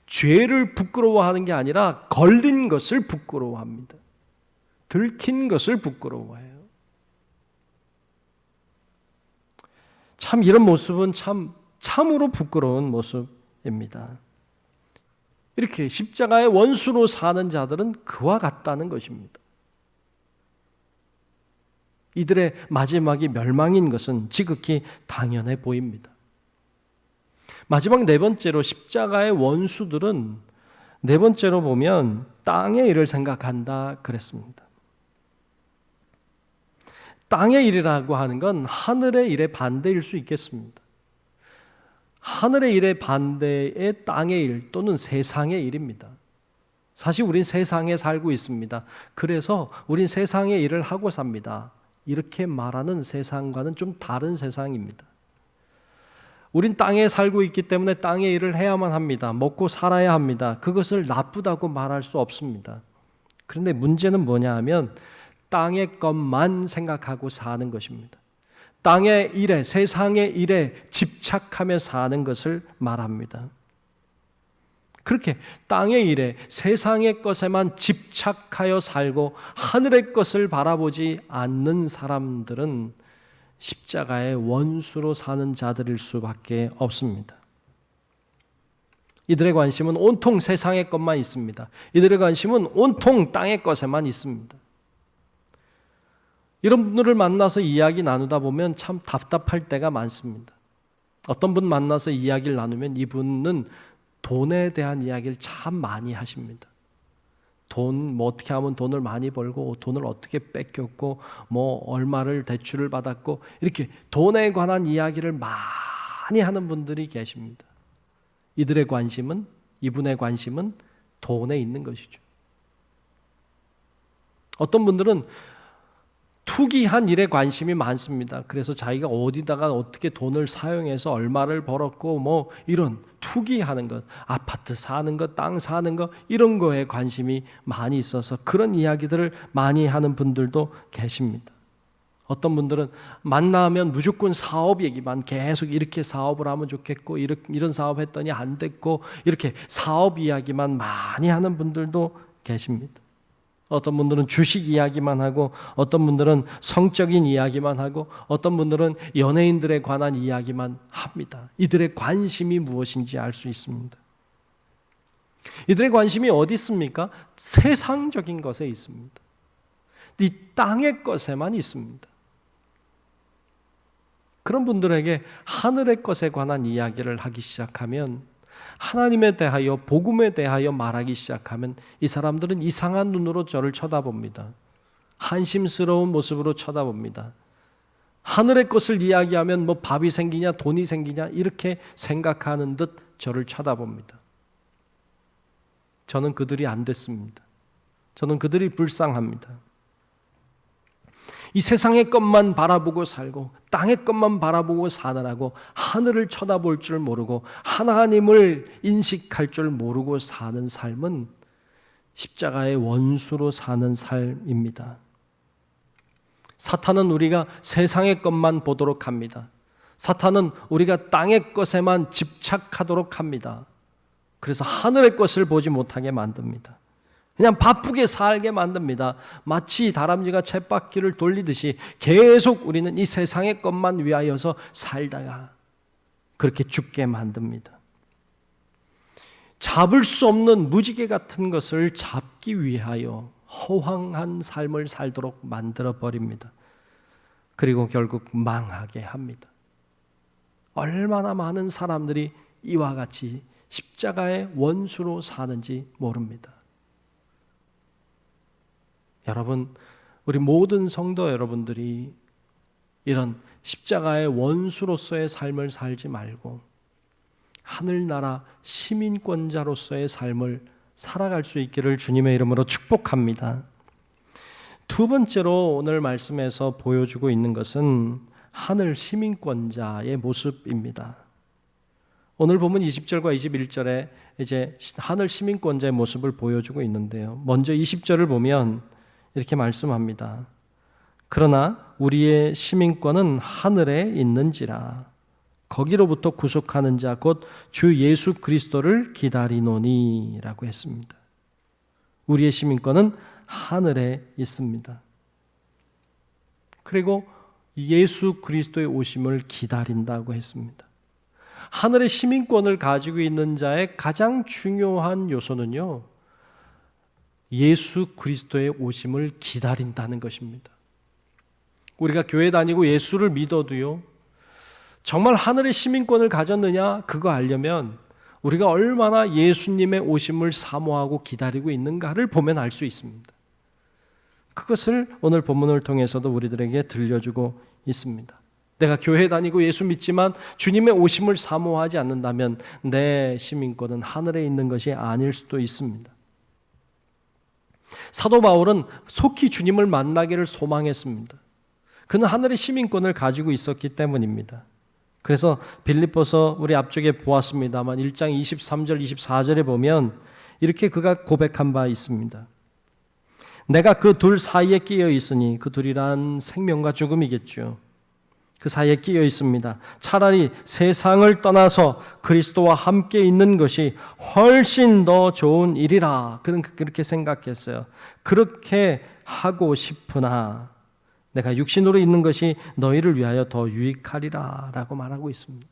죄를 부끄러워하는 게 아니라 걸린 것을 부끄러워합니다. 들킨 것을 부끄러워해요. 참 이런 모습은 참으로 부끄러운 모습입니다. 이렇게 십자가의 원수로 사는 자들은 그와 같다는 것입니다. 이들의 마지막이 멸망인 것은 지극히 당연해 보입니다. 마지막 네 번째로 십자가의 원수들은 네 번째로 보면 땅의 일을 생각한다 그랬습니다. 땅의 일이라고 하는 건 하늘의 일의 반대일 수 있겠습니다. 하늘의 일의 반대의 땅의 일 또는 세상의 일입니다. 사실 우린 세상에 살고 있습니다. 그래서 우린 세상의 일을 하고 삽니다. 이렇게 말하는 세상과는 좀 다른 세상입니다. 우린 땅에 살고 있기 때문에 땅의 일을 해야만 합니다. 먹고 살아야 합니다. 그것을 나쁘다고 말할 수 없습니다. 그런데 문제는 뭐냐 하면 땅의 것만 생각하고 사는 것입니다. 땅의 일에, 세상의 일에 집착하며 사는 것을 말합니다. 그렇게 땅의 일에, 세상의 것에만 집착하여 살고 하늘의 것을 바라보지 않는 사람들은 십자가의 원수로 사는 자들일 수밖에 없습니다. 이들의 관심은 온통 세상의 것만 있습니다. 이들의 관심은 온통 땅의 것에만 있습니다. 이런 분들을 만나서 이야기 나누다 보면 참 답답할 때가 많습니다. 어떤 분 만나서 이야기를 나누면 이분은 돈에 대한 이야기를 참 많이 하십니다. 어떻게 하면 돈을 많이 벌고, 돈을 어떻게 뺏겼고, 얼마를 대출을 받았고, 이렇게 돈에 관한 이야기를 많이 하는 분들이 계십니다. 이분의 관심은 돈에 있는 것이죠. 어떤 분들은 투기한 일에 관심이 많습니다. 그래서 자기가 어디다가 어떻게 돈을 사용해서 얼마를 벌었고 뭐 이런 투기하는 것, 아파트 사는 것, 땅 사는 것 이런 거에 관심이 많이 있어서 그런 이야기들을 많이 하는 분들도 계십니다. 어떤 분들은 만나면 무조건 사업 얘기만 계속 이렇게 사업을 하면 좋겠고 이런 사업 했더니 안 됐고 이렇게 사업 이야기만 많이 하는 분들도 계십니다. 어떤 분들은 주식 이야기만 하고 어떤 분들은 성적인 이야기만 하고 어떤 분들은 연예인들에 관한 이야기만 합니다. 이들의 관심이 무엇인지 알 수 있습니다. 이들의 관심이 어디 있습니까? 세상적인 것에 있습니다. 이 땅의 것에만 있습니다. 그런 분들에게 하늘의 것에 관한 이야기를 하기 시작하면 하나님에 대하여 복음에 대하여 말하기 시작하면 이 사람들은 이상한 눈으로 저를 쳐다봅니다. 한심스러운 모습으로 쳐다봅니다. 하늘의 것을 이야기하면 뭐 밥이 생기냐 돈이 생기냐 이렇게 생각하는 듯 저를 쳐다봅니다. 저는 그들이 안 됐습니다. 저는 그들이 불쌍합니다. 이 세상의 것만 바라보고 살고 땅의 것만 바라보고 사느라고 하늘을 쳐다볼 줄 모르고 하나님을 인식할 줄 모르고 사는 삶은 십자가의 원수로 사는 삶입니다. 사탄은 우리가 세상의 것만 보도록 합니다. 사탄은 우리가 땅의 것에만 집착하도록 합니다. 그래서 하늘의 것을 보지 못하게 만듭니다. 그냥 바쁘게 살게 만듭니다. 마치 다람쥐가 쳇바퀴를 돌리듯이 계속 우리는 이 세상의 것만 위하여서 살다가 그렇게 죽게 만듭니다. 잡을 수 없는 무지개 같은 것을 잡기 위하여 허황한 삶을 살도록 만들어버립니다. 그리고 결국 망하게 합니다. 얼마나 많은 사람들이 이와 같이 십자가의 원수로 사는지 모릅니다. 여러분, 우리 모든 성도 여러분들이 이런 십자가의 원수로서의 삶을 살지 말고 하늘나라 시민권자로서의 삶을 살아갈 수 있기를 주님의 이름으로 축복합니다. 두 번째로 오늘 말씀에서 보여주고 있는 것은 하늘 시민권자의 모습입니다. 오늘 보면 20절과 21절에 이제 하늘 시민권자의 모습을 보여주고 있는데요. 먼저 20절을 보면 이렇게 말씀합니다. 그러나 우리의 시민권은 하늘에 있는지라 거기로부터 구속하는 자 곧 주 예수 그리스도를 기다리노니 라고 했습니다. 우리의 시민권은 하늘에 있습니다. 그리고 예수 그리스도의 오심을 기다린다고 했습니다. 하늘의 시민권을 가지고 있는 자의 가장 중요한 요소는요, 예수 그리스도의 오심을 기다린다는 것입니다. 우리가 교회 다니고 예수를 믿어도요, 정말 하늘의 시민권을 가졌느냐 그거 알려면 우리가 얼마나 예수님의 오심을 사모하고 기다리고 있는가를 보면 알 수 있습니다. 그것을 오늘 본문을 통해서도 우리들에게 들려주고 있습니다. 내가 교회 다니고 예수 믿지만 주님의 오심을 사모하지 않는다면 내 시민권은 하늘에 있는 것이 아닐 수도 있습니다. 사도 바울은 속히 주님을 만나기를 소망했습니다. 그는 하늘의 시민권을 가지고 있었기 때문입니다. 그래서 빌립보서 우리 앞쪽에 보았습니다만 1장 23절 24절에 보면 이렇게 그가 고백한 바 있습니다. 내가 그 둘 사이에 끼어 있으니, 그 둘이란 생명과 죽음이겠죠. 그 사이에 끼어 있습니다. 차라리 세상을 떠나서 그리스도와 함께 있는 것이 훨씬 더 좋은 일이라 그는 그렇게 생각했어요. 그렇게 하고 싶으나 내가 육신으로 있는 것이 너희를 위하여 더 유익하리라 라고 말하고 있습니다.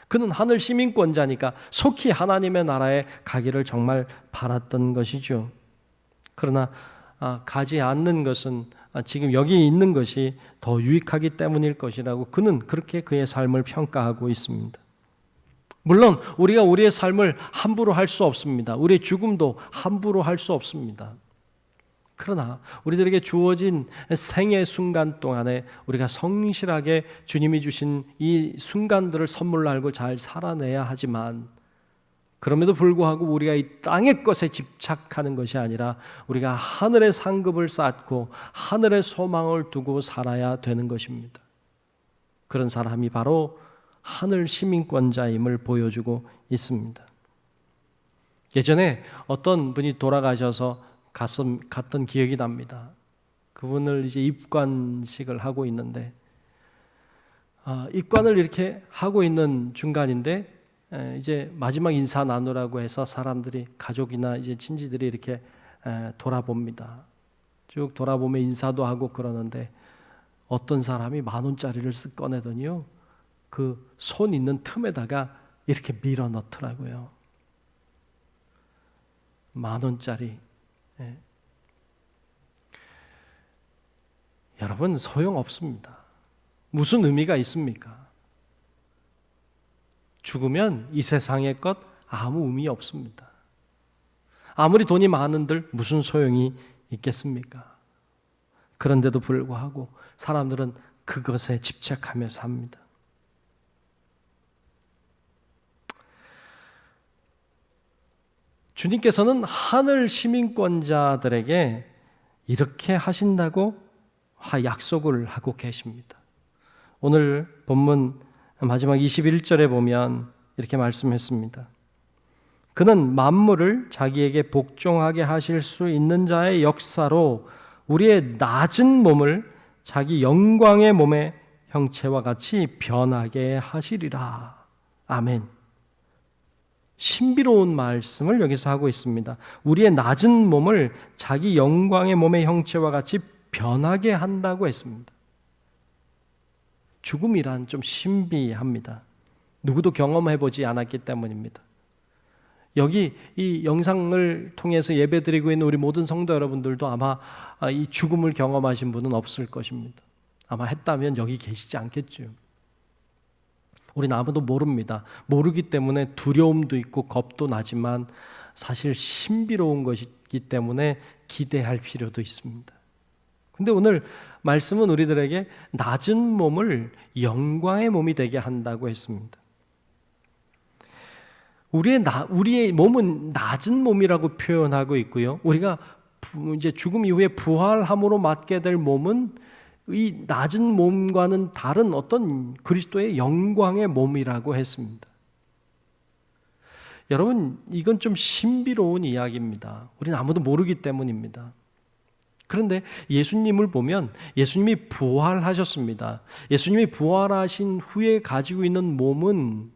그는 하늘 시민권자니까 속히 하나님의 나라에 가기를 정말 바랐던 것이죠. 그러나 가지 않는 것은 지금 여기 있는 것이 더 유익하기 때문일 것이라고 그는 그렇게 그의 삶을 평가하고 있습니다. 물론 우리가 우리의 삶을 함부로 할 수 없습니다. 우리의 죽음도 함부로 할 수 없습니다. 그러나 우리들에게 주어진 생의 순간 동안에 우리가 성실하게 주님이 주신 이 순간들을 선물로 알고 잘 살아내야 하지만 그럼에도 불구하고 우리가 이 땅의 것에 집착하는 것이 아니라 우리가 하늘의 상급을 쌓고 하늘의 소망을 두고 살아야 되는 것입니다. 그런 사람이 바로 하늘 시민권자임을 보여주고 있습니다. 예전에 어떤 분이 돌아가셔서 갔던 기억이 납니다. 그분을 이제 입관식을 하고 있는데, 입관을 이렇게 하고 있는 중간인데, 이제 마지막 인사 나누라고 해서 사람들이, 가족이나 이제 친지들이 이렇게 돌아봅니다. 쭉 돌아보면 인사도 하고 그러는데, 어떤 사람이 10,000원짜리를 쓱 꺼내더니요, 그 손 있는 틈에다가 이렇게 밀어 넣더라고요. 10,000원짜리. 여러분, 소용없습니다. 무슨 의미가 있습니까? 죽으면 이 세상의 것 아무 의미 없습니다. 아무리 돈이 많은들 무슨 소용이 있겠습니까? 그런데도 불구하고 사람들은 그것에 집착하며 삽니다. 주님께서는 하늘 시민권자들에게 이렇게 하신다고 약속을 하고 계십니다. 오늘 본문 마지막 21절에 보면 이렇게 말씀했습니다. 그는 만물을 자기에게 복종하게 하실 수 있는 자의 역사로 우리의 낮은 몸을 자기 영광의 몸의 형체와 같이 변하게 하시리라. 아멘. 신비로운 말씀을 여기서 하고 있습니다. 우리의 낮은 몸을 자기 영광의 몸의 형체와 같이 변하게 한다고 했습니다. 죽음이란 좀 신비합니다. 누구도 경험해보지 않았기 때문입니다. 여기 이 영상을 통해서 예배드리고 있는 우리 모든 성도 여러분들도 아마 이 죽음을 경험하신 분은 없을 것입니다. 아마 했다면 여기 계시지 않겠죠. 우리는 아무도 모릅니다. 모르기 때문에 두려움도 있고 겁도 나지만 사실 신비로운 것이기 때문에 기대할 필요도 있습니다. 근데 오늘 말씀은 우리들에게 낮은 몸을 영광의 몸이 되게 한다고 했습니다. 우리의 몸은 낮은 몸이라고 표현하고 있고요. 우리가 이제 죽음 이후에 부활함으로 맞게 될 몸은 이 낮은 몸과는 다른 어떤 그리스도의 영광의 몸이라고 했습니다. 여러분, 이건 좀 신비로운 이야기입니다. 우리는 아무도 모르기 때문입니다. 그런데 예수님을 보면 예수님이 부활하셨습니다. 예수님이 부활하신 후에 가지고 있는 몸은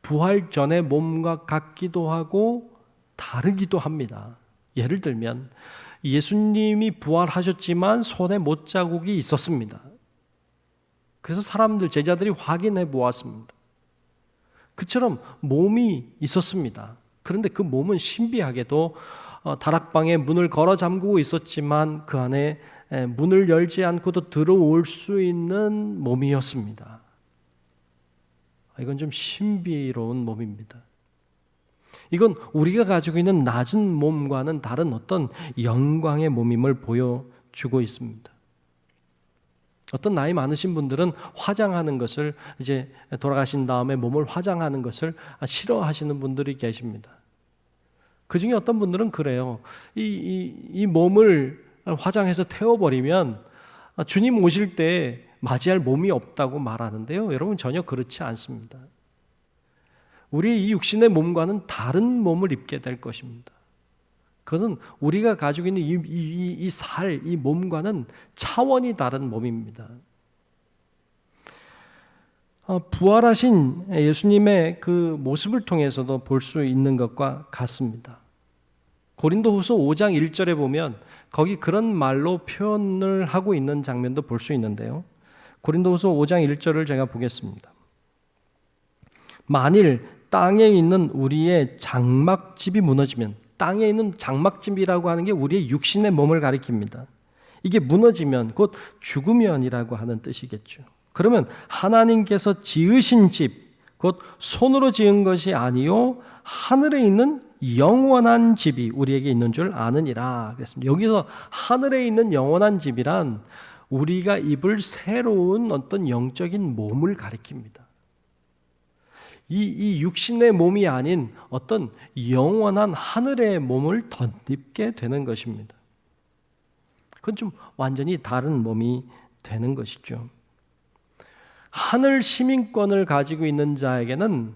부활 전의 몸과 같기도 하고 다르기도 합니다. 예를 들면 예수님이 부활하셨지만 손에 못자국이 있었습니다. 그래서 제자들이 확인해 보았습니다. 그처럼 몸이 있었습니다. 그런데 그 몸은 신비하게도 다락방에 문을 걸어 잠그고 있었지만 그 안에 문을 열지 않고도 들어올 수 있는 몸이었습니다. 이건 좀 신비로운 몸입니다. 이건 우리가 가지고 있는 낮은 몸과는 다른 어떤 영광의 몸임을 보여주고 있습니다. 어떤 나이 많으신 분들은 화장하는 것을, 이제 돌아가신 다음에 몸을 화장하는 것을 싫어하시는 분들이 계십니다. 그 중에 어떤 분들은 그래요. 이 몸을 화장해서 태워버리면 주님 오실 때 맞이할 몸이 없다고 말하는데요. 여러분, 전혀 그렇지 않습니다. 우리 이 육신의 몸과는 다른 몸을 입게 될 것입니다. 그것은 우리가 가지고 있는 이 몸과는 차원이 다른 몸입니다. 부활하신 예수님의 그 모습을 통해서도 볼 수 있는 것과 같습니다. 고린도후서 5장 1절에 보면 거기 그런 말로 표현을 하고 있는 장면도 볼 수 있는데요. 고린도후서 5장 1절을 제가 보겠습니다. 만일 땅에 있는 우리의 장막집이 무너지면, 땅에 있는 장막집이라고 하는 게 우리의 육신의 몸을 가리킵니다. 이게 무너지면 곧 죽으면이라고 하는 뜻이겠죠. 그러면 하나님께서 지으신 집, 곧 손으로 지은 것이 아니요 하늘에 있는 영원한 집이 우리에게 있는 줄 아느니라 그랬습니다. 여기서 하늘에 있는 영원한 집이란 우리가 입을 새로운 어떤 영적인 몸을 가리킵니다. 이 육신의 몸이 아닌 어떤 영원한 하늘의 몸을 덧입게 되는 것입니다. 그건 좀 완전히 다른 몸이 되는 것이죠. 하늘 시민권을 가지고 있는 자에게는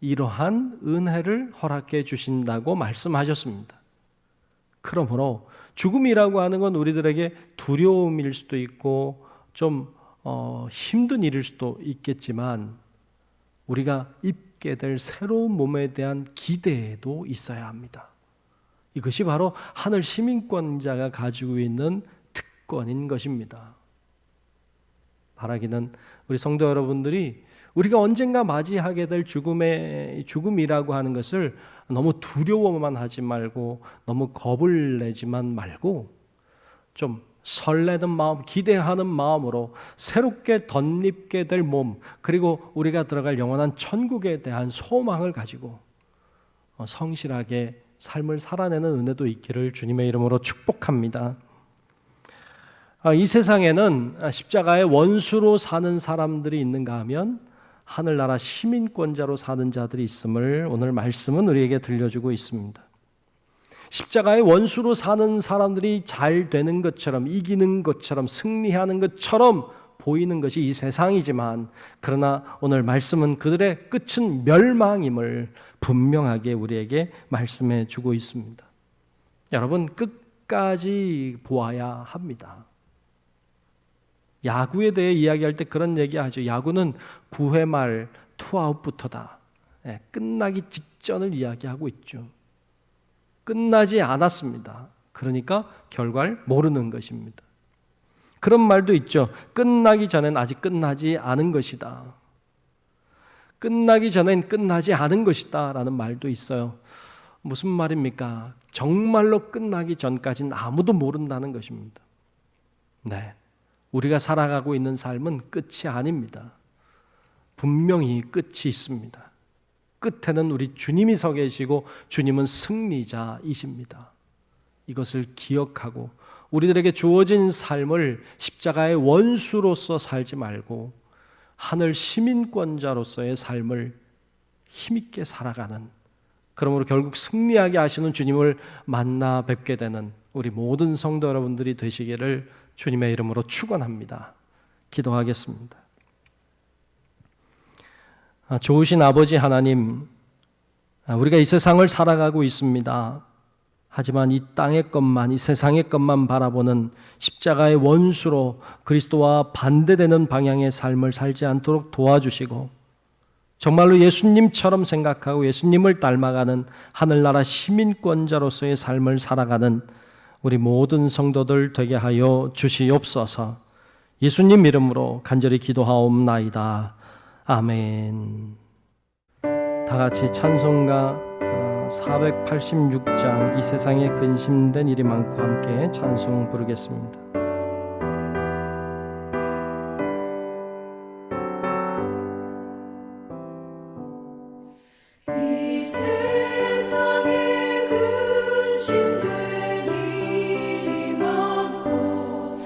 이러한 은혜를 허락해 주신다고 말씀하셨습니다. 그러므로 죽음이라고 하는 건 우리들에게 두려움일 수도 있고 좀 힘든 일일 수도 있겠지만 우리가 입게 될 새로운 몸에 대한 기대도 있어야 합니다. 이것이 바로 하늘 시민권자가 가지고 있는 특권인 것입니다. 바라기는 우리 성도 여러분들이 우리가 언젠가 맞이하게 될 죽음이라고 하는 것을 너무 두려워만 하지 말고 너무 겁을 내지만 말고 좀 설레는 마음, 기대하는 마음으로 새롭게 덧입게 될 몸, 그리고 우리가 들어갈 영원한 천국에 대한 소망을 가지고 성실하게 삶을 살아내는 은혜도 있기를 주님의 이름으로 축복합니다. 이 세상에는 십자가의 원수로 사는 사람들이 있는가 하면 하늘나라 시민권자로 사는 자들이 있음을 오늘 말씀은 우리에게 들려주고 있습니다. 십자가의 원수로 사는 사람들이 잘 되는 것처럼, 이기는 것처럼, 승리하는 것처럼 보이는 것이 이 세상이지만, 그러나 오늘 말씀은 그들의 끝은 멸망임을 분명하게 우리에게 말씀해 주고 있습니다. 여러분, 끝까지 보아야 합니다. 야구에 대해 이야기할 때 그런 얘기하죠. 야구는 9회 말 투아웃부터다. 끝나기 직전을 이야기하고 있죠. 끝나지 않았습니다. 그러니까 결과를 모르는 것입니다. 그런 말도 있죠. 끝나기 전엔 아직 끝나지 않은 것이다. 끝나기 전엔 끝나지 않은 것이다 라는 말도 있어요. 무슨 말입니까? 정말로 끝나기 전까지는 아무도 모른다는 것입니다. 네, 우리가 살아가고 있는 삶은 끝이 아닙니다. 분명히 끝이 있습니다. 끝에는 우리 주님이 서 계시고 주님은 승리자이십니다. 이것을 기억하고 우리들에게 주어진 삶을 십자가의 원수로서 살지 말고 하늘 시민권자로서의 삶을 힘있게 살아가는, 그러므로 결국 승리하게 하시는 주님을 만나 뵙게 되는 우리 모든 성도 여러분들이 되시기를 주님의 이름으로 축원합니다. 기도하겠습니다. 좋으신 아버지 하나님, 우리가 이 세상을 살아가고 있습니다. 하지만 이 땅의 것만, 이 세상의 것만 바라보는 십자가의 원수로 그리스도와 반대되는 방향의 삶을 살지 않도록 도와주시고, 정말로 예수님처럼 생각하고 예수님을 닮아가는 하늘나라 시민권자로서의 삶을 살아가는 우리 모든 성도들 되게 하여 주시옵소서. 예수님 이름으로 간절히 기도하옵나이다. 아멘. 다 같이 찬송가 486장 이 세상에 근심된 일이 많고 함께 찬송 부르겠습니다. 이 세상에 근심된 일이 많고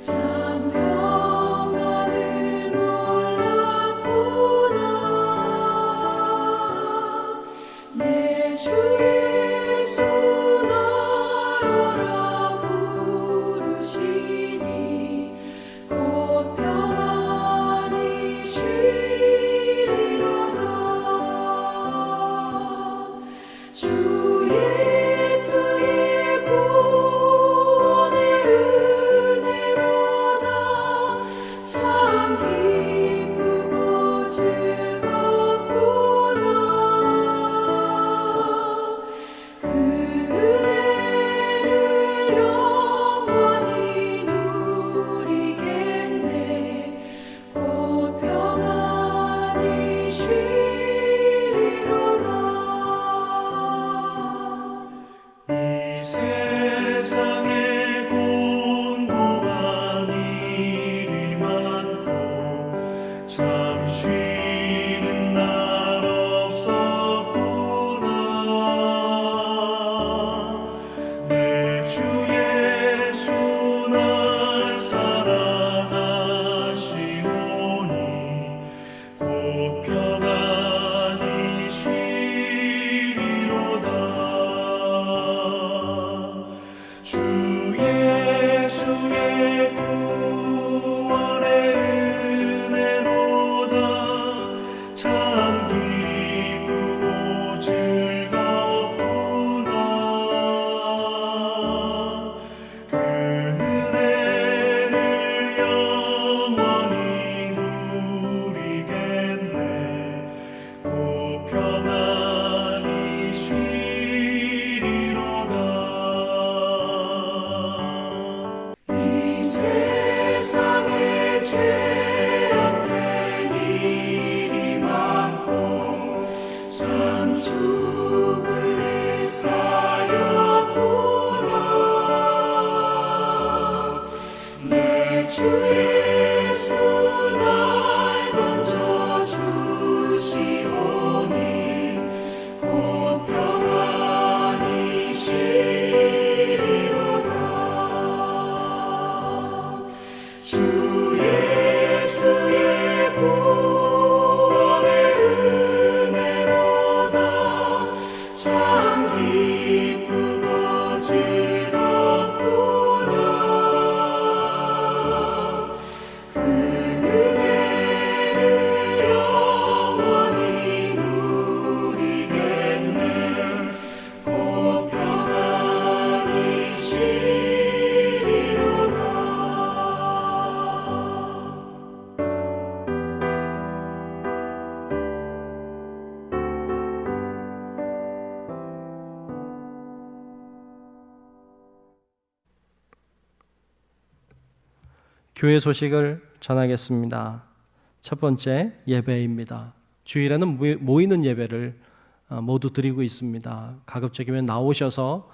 참 평안을 몰랐구나. 내 주 예수 나로라 부르시 교회 소식을 전하겠습니다. 첫 번째 예배입니다. 주일에는 모이는 예배를 모두 드리고 있습니다. 가급적이면 나오셔서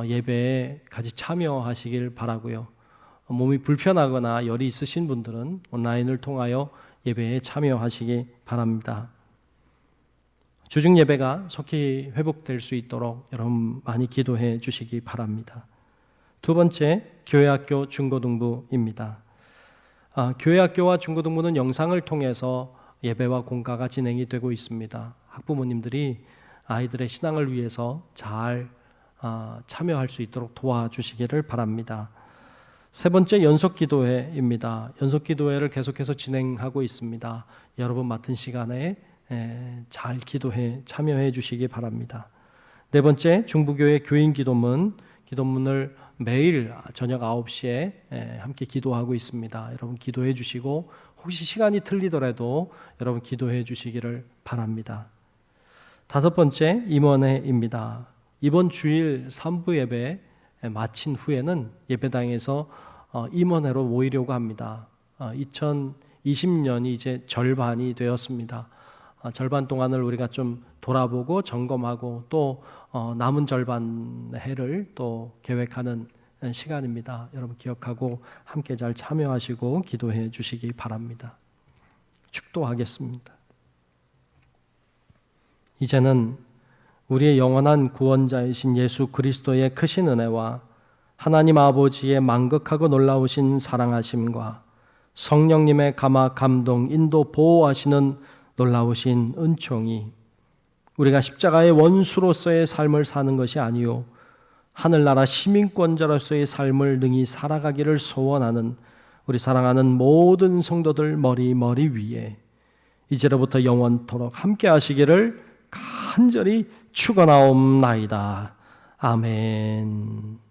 예배에 같이 참여하시길 바라고요. 몸이 불편하거나 열이 있으신 분들은 온라인을 통하여 예배에 참여하시기 바랍니다. 주중 예배가 속히 회복될 수 있도록 여러분 많이 기도해 주시기 바랍니다. 두 번째, 교회학교 중고등부입니다. 교회학교와 중고등부는 영상을 통해서 예배와 공가가 진행이 되고 있습니다. 학부모님들이 아이들의 신앙을 위해서 잘 참여할 수 있도록 도와주시기를 바랍니다. 세 번째, 연속기도회입니다. 연속기도회를 계속해서 진행하고 있습니다. 여러분 맡은 시간에 잘 기도해 참여해 주시기 바랍니다. 네 번째, 중부교회 교인 기도문을 매일 저녁 9시에 함께 기도하고 있습니다. 여러분 기도해 주시고 혹시 시간이 틀리더라도 여러분 기도해 주시기를 바랍니다. 다섯 번째, 임원회입니다. 이번 주일 3부 예배 마친 후에는 예배당에서 임원회로 모이려고 합니다. 2020년이 이제 절반이 되었습니다. 절반 동안을 우리가 좀 돌아보고 점검하고 또 남은 절반 해를 또 계획하는 시간입니다. 여러분 기억하고 함께 잘 참여하시고 기도해 주시기 바랍니다. 축도하겠습니다. 이제는 우리의 영원한 구원자이신 예수 그리스도의 크신 은혜와 하나님 아버지의 만극하고 놀라우신 사랑하심과 성령님의 감화, 감동, 인도, 보호하시는 놀라우신 은총이 우리가 십자가의 원수로서의 삶을 사는 것이 아니요 하늘나라 시민권자로서의 삶을 능히 살아가기를 소원하는 우리 사랑하는 모든 성도들 머리 위에 이제로부터 영원토록 함께 하시기를 간절히 축원하옵나이다. 아멘.